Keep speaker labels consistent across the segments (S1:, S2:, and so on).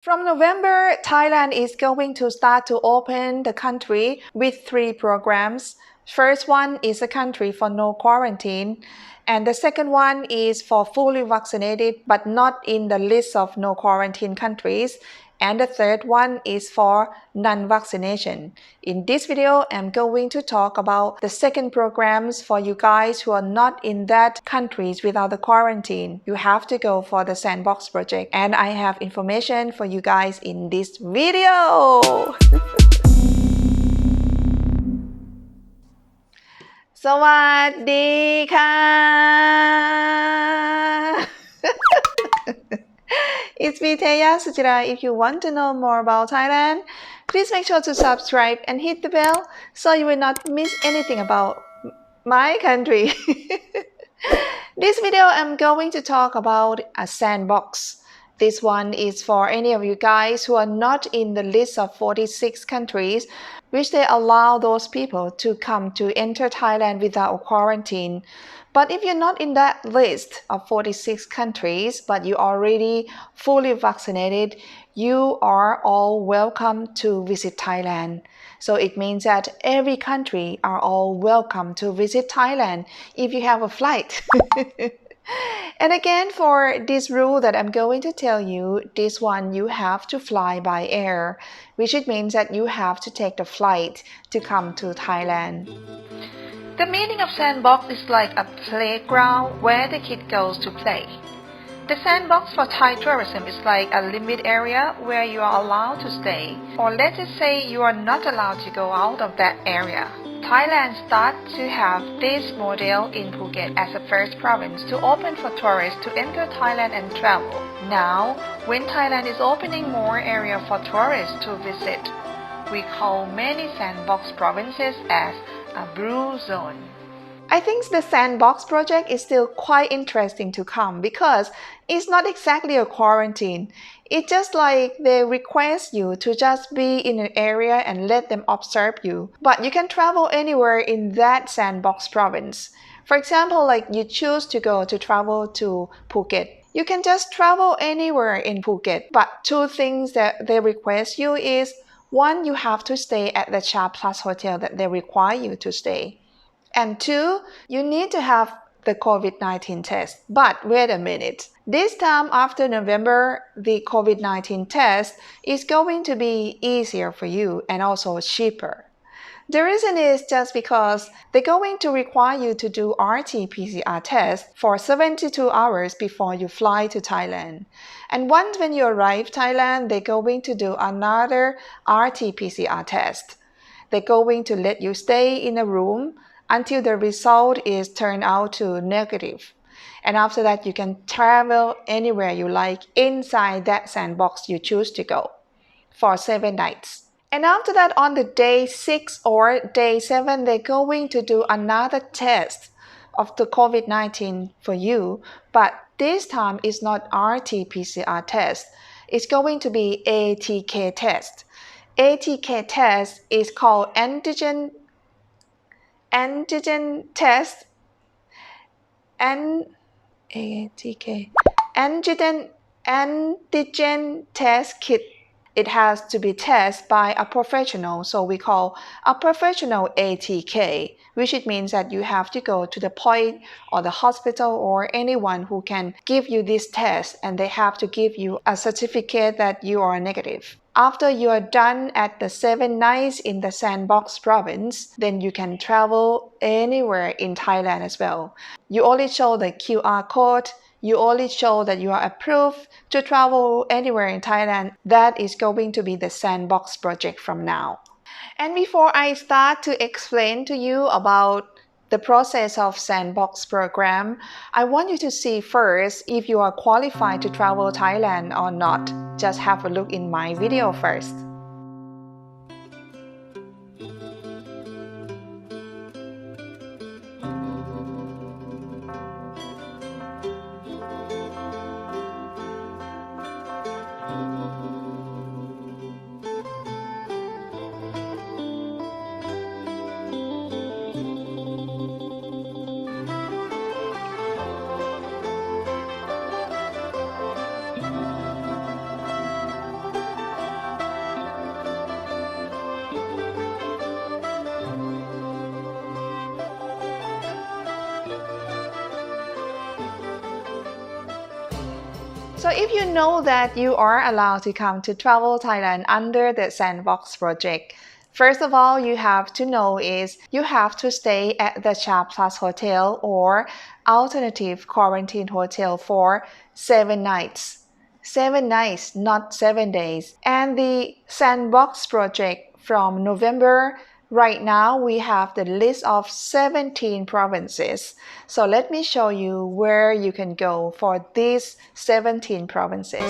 S1: From November, Thailand is going to start to open the country with 3 programs. First one is a country for no quarantine, and the second one is for fully vaccinated but not in the list of no quarantine countries. And the third one is for non-vaccination. In this video, I'm going to talk about the second programs for you guys who are not in that countries without the quarantine. You have to go for the Sandbox project, and I have information for you guys in this video. สวัสดีค่ะ It's me, Teya Suchira. If you want to know more about Thailand, please make sure to subscribe and hit the bell so you will not miss anything about my country. This video, I'm going to talk about a sandbox. This one is for any of you guys who are not in the list of 46 countries, which they allow those people to come to enter Thailand without quarantine. But if you're not in that list of 46 countries, but you are already fully vaccinated, you are all welcome to visit Thailand. So it means that every country are all welcome to visit Thailand if you have a flight. And again, for this rule that I'm going to tell you, this one you have to fly by air, which it means that you have to take the flight to come to Thailand. The meaning of sandbox is like a playground where the kid goes to play. The sandbox for Thai tourism is like a limit area where you are allowed to stay, or let's just say you are not allowed to go out of that area. Thailand started to have this model in Phuket as the first province to open for tourists to enter Thailand and travel. Now, when Thailand is opening more area for tourists to visit, we call many sandbox provinces as a blue zone. I think the Sandbox project is still quite interesting to come because it's not exactly a quarantine. It's just like they request you to just be in an area and let them observe you. But you can travel anywhere in that Sandbox province. For example, like you choose to travel to Phuket. You can just travel anywhere in Phuket. But 2 things that they request you is, 1, you have to stay at the SHA Plus hotel that they require you to stay. And 2, you need to have the Covid19 test. But wait a minute. This time after November, the Covid19 test is going to be easier for you and also cheaper. The reason is just because they're going to require you to do RT-PCR test for 72 hours before you fly to Thailand. And once when you arrive Thailand, they're going to do another RT-PCR test. They're going to let you stay in a room until the result is turned out to negative. And after that, you can travel anywhere you like inside that sandbox you choose to go for 7 nights. And after that, on the day 6 or day 7, they're going to do another test of the COVID-19 for you. But this time, it's not RT-PCR test. It's going to be ATK test. ATK test is called antigen test, and ATK antigen test kit. It has to be tested by a professional, so we call a professional ATK, which it means that you have to go to the point or the hospital or anyone who can give you this test, and they have to give you a certificate that you are negative. After you are done at the 7 nights in the Sandbox province, then you can travel anywhere in Thailand as well. You only show the QR code. You only show that you are approved to travel anywhere in Thailand. That is going to be the Sandbox project from now. And before I start to explain to you about the process of Sandbox program, I want you to see first if you are qualified to travel Thailand or not. Just have a look in my video first. So if you know that you are allowed to come to Travel Thailand under the Sandbox project, first of all, you have to know is you have to stay at the SHA Plus hotel or alternative quarantine hotel for 7 nights. 7 nights, not 7 days. And the Sandbox project from November, right now we have the list of 17 provinces. So let me show you where you can go for these 17 provinces.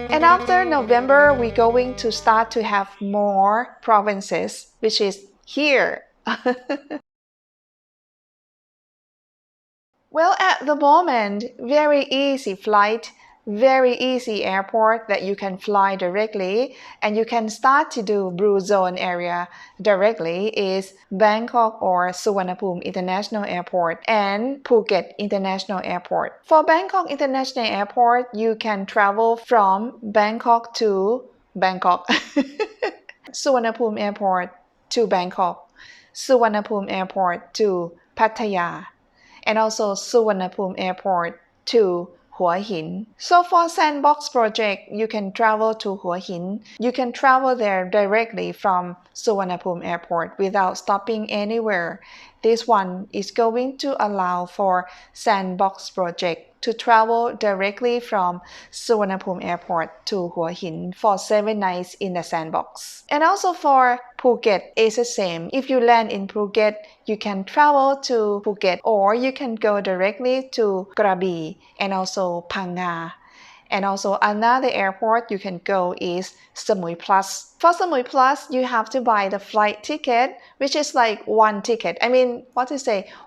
S1: And after November, we're going to start to have more provinces, which is here. Well, at the moment, very easy flight, very easy airport that you can fly directly and you can start to do Blue Zone area directly is Bangkok or Suvarnabhumi International Airport and Phuket International Airport. For Bangkok International Airport, you can travel from Bangkok to Bangkok. Suvarnabhumi Airport to Bangkok. Suvarnabhumi Airport to Pattaya. And also Suvarnabhumi Airport to Hua Hin. So for Sandbox project, you can travel to Hua Hin. You can travel there directly from Suvarnabhumi Airport without stopping anywhere. This one is going to allow for Sandbox project to travel directly from Suvarnabhumi Airport to Hua Hin for 7 nights in the Sandbox. And also for Phuket, it's the same. If you land in Phuket, you can travel to Phuket or you can go directly to Krabi and also Phang Nga. And also another airport you can go is Samui Plus. For Samui Plus, you have to buy the flight ticket, which is like one ticket.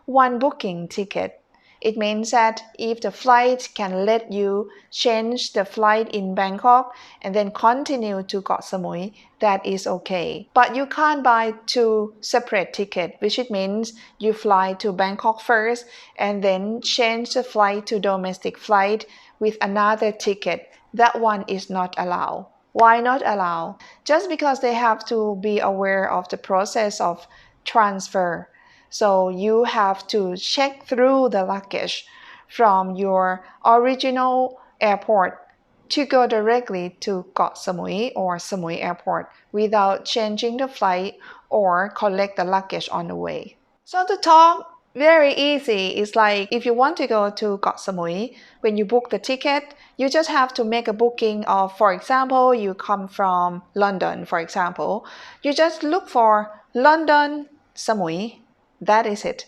S1: One booking ticket. It means that if the flight can let you change the flight in Bangkok and then continue to Koh Samui, that is okay. But you can't buy two separate tickets, which it means you fly to Bangkok first and then change the flight to domestic flight with another ticket. That one is not allowed. Why not allow? Just because they have to be aware of the process of transfer. So you have to check through the luggage from your original airport to go directly to Koh Samui or Samui Airport without changing the flight or collect the luggage on the way. So to talk very easy. It's like if you want to go to Koh Samui, when you book the ticket, you just have to make a booking of, for example, you come from London, for example. You just look for London, Samui. That is it.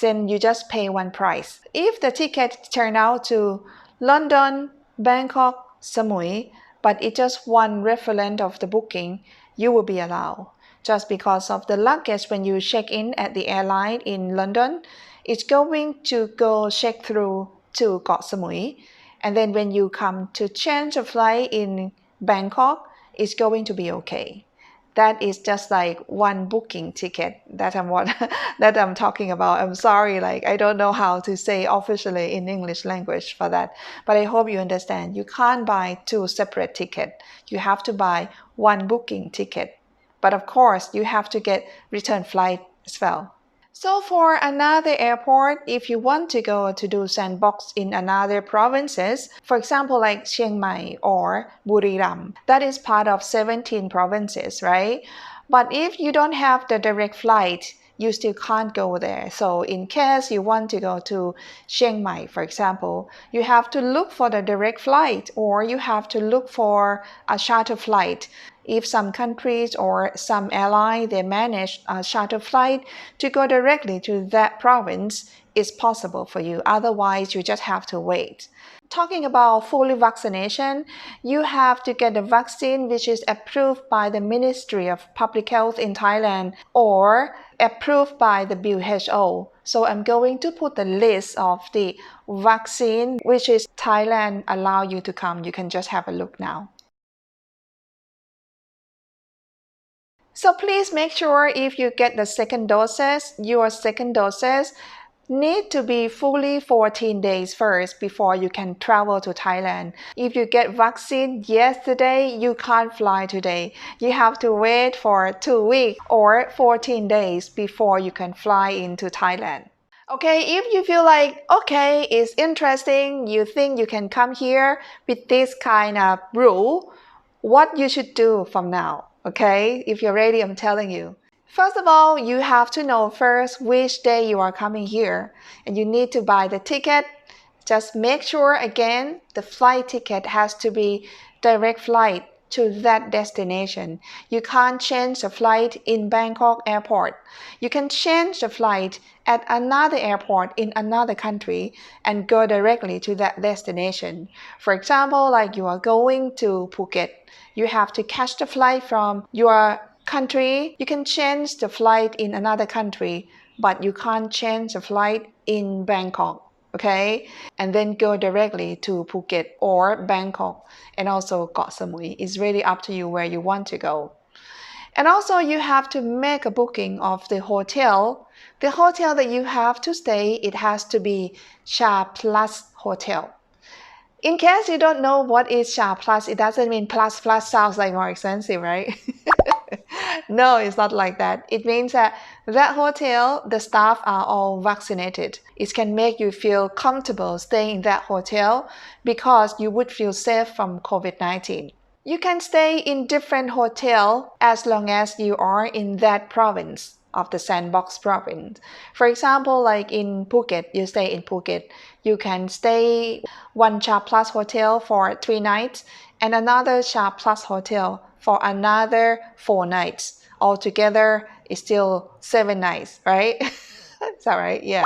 S1: Then you just pay one price. If the ticket turn out to London, Bangkok, Samui, but it's just one reference of the booking, you will be allowed. Just because of the luggage when you check in at the airline in London, it's going to go check through to Koh Samui. And then when you come to change a flight in Bangkok, it's going to be okay. That is just like one booking ticket that I'm talking about. I'm sorry, I don't know how to say officially in English language for that. But I hope you understand. You can't buy two separate tickets. You have to buy one booking ticket. But of course, you have to get return flight as well. So for another airport, if you want to go to do Sandbox in another provinces, for example, like Chiang Mai or Buriram, that is part of 17 provinces, right? But if you don't have the direct flight, you still can't go there. So in case you want to go to Chiang Mai, for example, you have to look for the direct flight or you have to look for a charter flight. If some countries or some airline, they manage a charter flight to go directly to that province, it's possible for you. Otherwise, you just have to wait. Talking about fully vaccination, you have to get the vaccine which is approved by the Ministry of Public Health in Thailand or approved by the WHO. So I'm going to put the list of the vaccine which is Thailand allow you to come. You can just have a look now. So please make sure if you get the second doses, your second doses need to be fully 14 days first before you can travel to Thailand. If you get vaccine yesterday, you can't fly today. You have to wait for 2 weeks or 14 days before you can fly into Thailand. Okay, if you feel like, okay, it's interesting, you think you can come here with this kind of rule, what you should do from now, okay? If you're ready, I'm telling you. First of all, you have to know first which day you are coming here, and you need to buy the ticket. Just make sure again the flight ticket has to be direct flight to that destination. You can't change the flight in Bangkok airport. You can change the flight at another airport in another country and go directly to that destination. For example, like you are going to Phuket, you have to catch the flight from your country. You can change the flight in another country, but you can't change the flight in Bangkok. Okay, and then go directly to Phuket or Bangkok and also Koh Samui. It's really up to you where you want to go. And also you have to make a booking of the hotel. The hotel that you have to stay, it has to be SHA Plus hotel. In case you don't know what is SHA Plus, it doesn't mean plus sounds like more expensive, right? No, it's not like that. It means that hotel, the staff are all vaccinated. It can make you feel comfortable staying in that hotel because you would feel safe from COVID-19. You can stay in different hotels as long as you are in that province of the Sandbox province. For example, like in Phuket, you stay in Phuket. You can stay one SHA Plus hotel for 3 nights and another SHA Plus hotel for another 4 nights. Altogether, it's still 7 nights, right? Is that right? Yeah.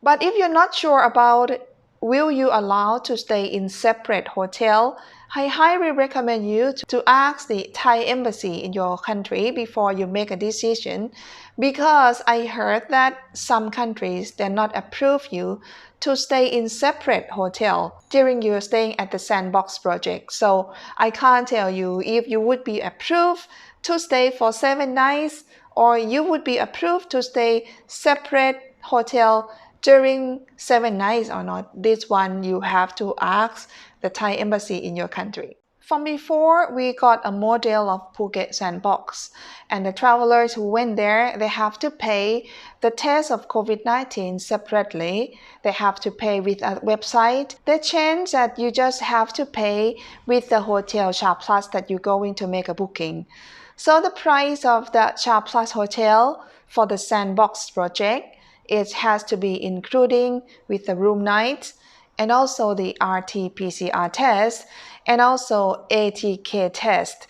S1: But if you're not sure about will you allow to stay in separate hotel, I highly recommend you to ask the Thai embassy in your country before you make a decision, because I heard that some countries do not approve you to stay in separate hotel during your staying at the Sandbox project. So I can't tell you if you would be approved to stay for 7 nights or you would be approved to stay separate hotel during 7 nights or not. This one you have to ask the Thai embassy in your country. From before, we got a model of Phuket Sandbox, and the travelers who went there, they have to pay the test of COVID-19 separately. They have to pay with a website. They change that you just have to pay with the hotel SHA Plus that you're going to make a booking. So the price of the SHA Plus hotel for the Sandbox project, it has to be including with the room night and also the RT-PCR test and also ATK test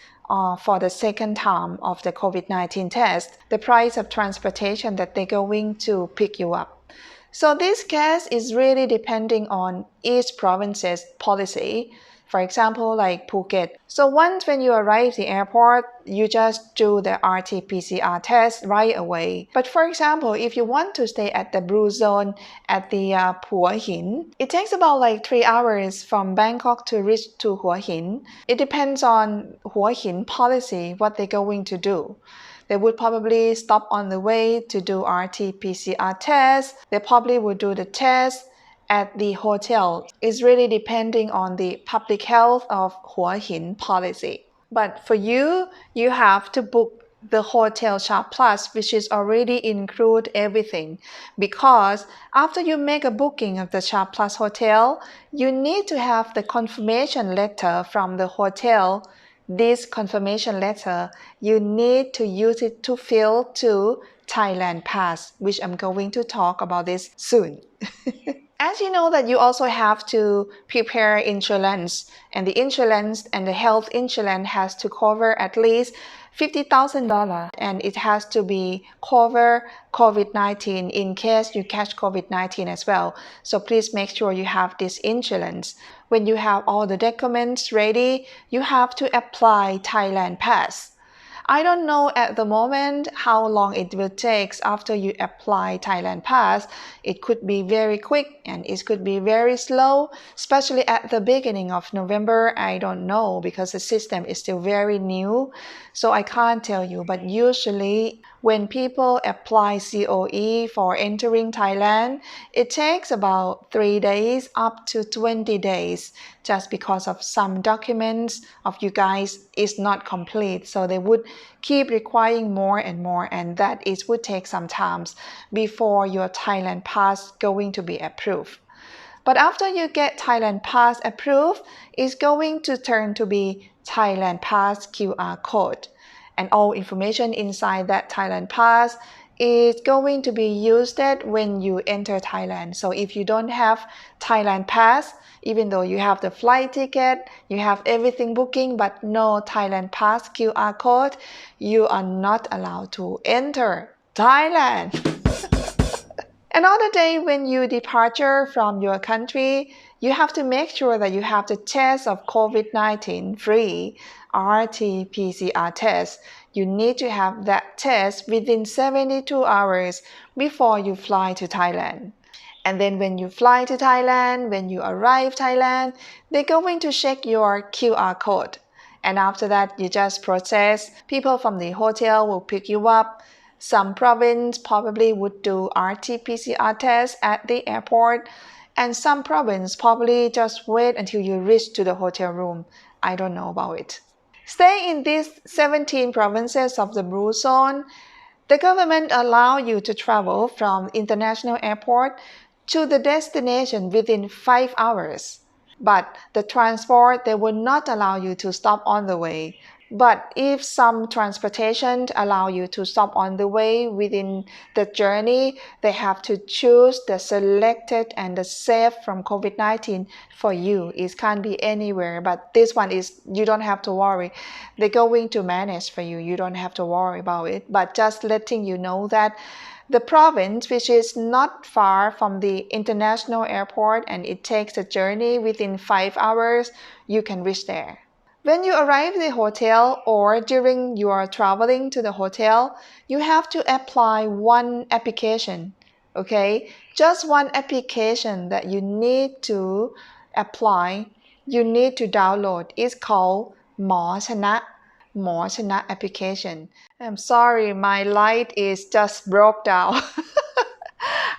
S1: for the second time of the COVID-19 test, the price of transportation that they're going to pick you up. So this case is really depending on each province's policy. For example, like Phuket. So once when you arrive at the airport, you just do the RT-PCR test right away. But for example, if you want to stay at the blue zone at the Hua Hin, it takes about like 3 hours from Bangkok to reach to Hua Hin. It depends on Hua Hin policy, what they're going to do. They would probably stop on the way to do RT-PCR test. They probably would do the test at the hotel. Is really depending on the public health of Hua Hin policy. But for you, you have to book the hotel SHA Plus, which is already include everything. Because after you make a booking of the SHA Plus hotel, you need to have the confirmation letter from the hotel. This confirmation letter, you need to use it to fill to Thailand Pass, which I'm going to talk about this soon. As you know that you also have to prepare insurance, and the insurance and the health insurance has to cover at least $50,000, and it has to be cover COVID-19 in case you catch COVID-19 as well. So please make sure you have this insurance. When you have all the documents ready, you have to apply Thailand Pass. I don't know at the moment how long it will take after you apply Thailand Pass. It could be very quick and it could be very slow, especially at the beginning of November. I don't know because the system is still very new, so I can't tell you. But usually When people apply COE for entering Thailand, it takes about 3 days up to 20 days just because of some documents of you guys is not complete. So they would keep requiring more and more, and that is would take some time before your Thailand Pass going to be approved. But after you get Thailand Pass approved, it's going to turn to be Thailand Pass QR code. And all information inside that Thailand Pass is going to be used when you enter Thailand. So if you don't have Thailand Pass, even though you have the flight ticket, you have everything booking, but no Thailand Pass QR code, you are not allowed to enter Thailand. Another day when you departure from your country, you have to make sure that you have the test of COVID-19 free RT-PCR test. You need to have that test within 72 hours before you fly to Thailand. And then when you fly to Thailand, when you arrive Thailand, they're going to check your QR code. And after that, you just process. People from the hotel will pick you up. Some province probably would do RT-PCR test at the airport, and some province probably just wait until you reach to the hotel room. I don't know about it. Stay in these 17 provinces of the blue zone. The government allow you to travel from international airport to the destination within 5 hours. But the transport, they will not allow you to stop on the way. But if some transportation allow you to stop on the way within the journey, they have to choose the selected and the safe from COVID-19 for you. It can't be anywhere, but this one is, you don't have to worry. They're going to manage for you. You don't have to worry about it. But just letting you know that the province, which is not far from the international airport and it takes a journey within 5 hours, you can reach there. When you arrive at the hotel or during your traveling to the hotel, you have to apply one application, okay? Just one application that you need to apply, you need to download. It's called หมอชนะ application. I'm sorry, my light is just broke down.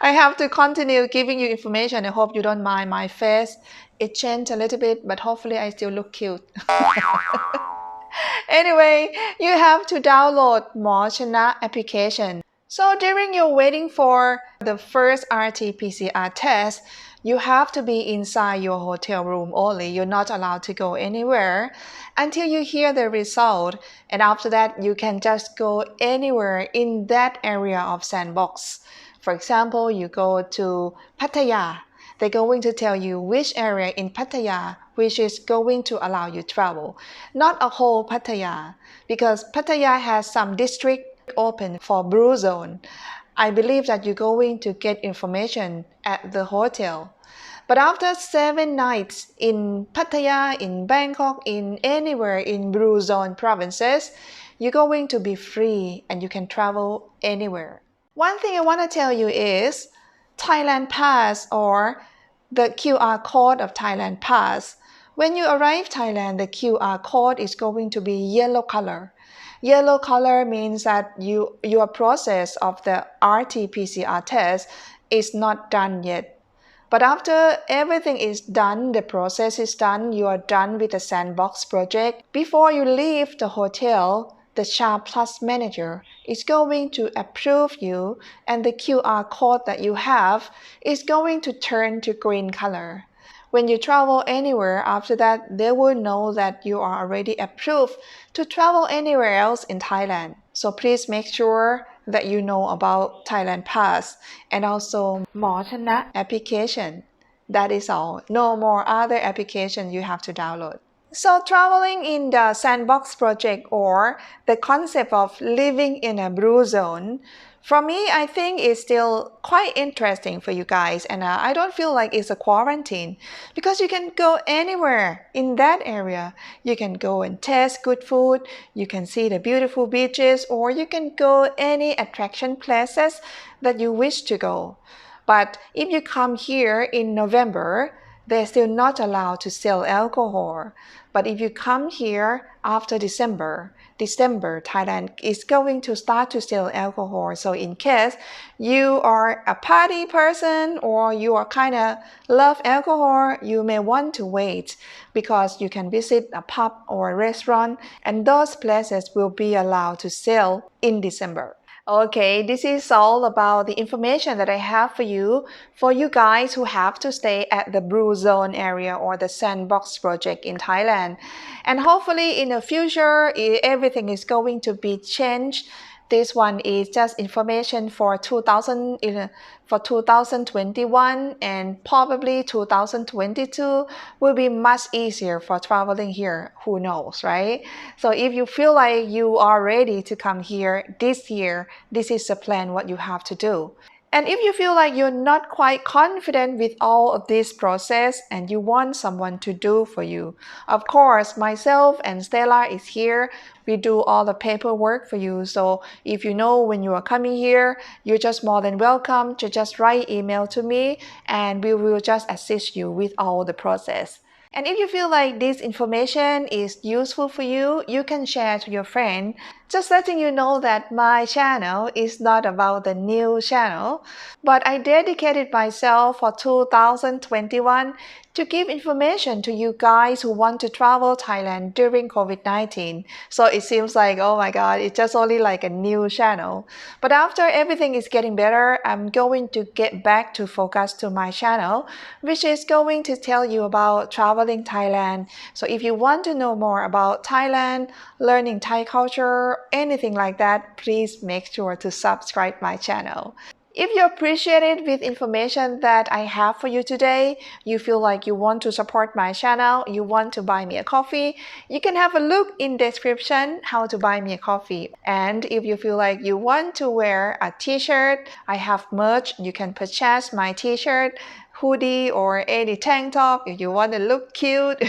S1: I have to continue giving you information. I hope you don't mind my face. It changed a little bit, but hopefully I still look cute. Anyway, you have to download หมอชนะ application. So during you're waiting for the first RT-PCR test, you have to be inside your hotel room only. You're not allowed to go anywhere until you hear the result. And after that, you can just go anywhere in that area of Sandbox. For example, you go to Pattaya. They're going to tell you which area in Pattaya which is going to allow you travel. Not a whole Pattaya, because Pattaya has some district open for blue zone. I believe that you're going to get information at the hotel. But after 7 nights in Pattaya, in Bangkok, in anywhere in blue zone provinces, you're going to be free and you can travel anywhere. One thing I want to tell you is Thailand Pass or the QR code of Thailand Pass. When you arrive Thailand, the QR code is going to be yellow color. Yellow color means that your process of the RT-PCR test is not done yet. But after everything is done, the process is done, you are done with the Sandbox project. Before you leave the hotel, the SHA Plus manager is going to approve you, and the QR code that you have is going to turn to green color. When you travel anywhere after that, they will know that you are already approved to travel anywhere else in Thailand. So please make sure that you know about Thailand Pass and also หมอชนะ application. That is all. No more other application you have to download. So traveling in the Sandbox project or the concept of living in a blue zone, for me, I think it's still quite interesting for you guys, and I don't feel like it's a quarantine because you can go anywhere in that area. You can go and taste good food, you can see the beautiful beaches, or you can go any attraction places that you wish to go. But if you come here in November, they're still not allowed to sell alcohol. But if you come here after December, Thailand is going to start to sell alcohol. So in case you are a party person or you are kind of love alcohol, you may want to wait because you can visit a pub or a restaurant and those places will be allowed to sell in December. Okay, this is all about the information that I have for you guys who have to stay at the Blue Zone area or the Sandbox project in Thailand. And hopefully in the future, everything is going to be changed. This one is just information for 2021 and probably 2022 will be much easier for traveling here. Who knows, right? So if you feel like you are ready to come here this year, this is the plan what you have to do. And if you feel like you're not quite confident with all of this process and you want someone to do for you, of course, myself and Stella is here. We do all the paperwork for you. So if you know when you are coming here, you're just more than welcome to just write email to me and we will just assist you with all the process. And if you feel like this information is useful for you, you can share to your friend. Just letting you know that my channel is not about the new channel, but I dedicated myself for 2021 to give information to you guys who want to travel Thailand during COVID-19. So it seems like, oh my God, it's just only like a new channel. But after everything is getting better, I'm going to get back to focus to my channel, which is going to tell you about traveling Thailand. So if you want to know more about Thailand, learning Thai culture, anything like that, please make sure to subscribe my channel. If you appreciate it with information that I have for you today, you feel like you want to support my channel, you want to buy me a coffee, you can have a look in description how to buy me a coffee. And if you feel like you want to wear a t-shirt, I have merch, you can purchase my t-shirt, hoodie or any tank top if you want to look cute.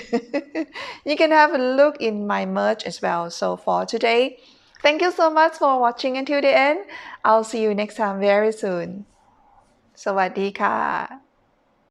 S1: You can have a look in my merch as well. So for today, thank you so much for watching until the end. I'll see you next time very soon. สวัสดีค่ะ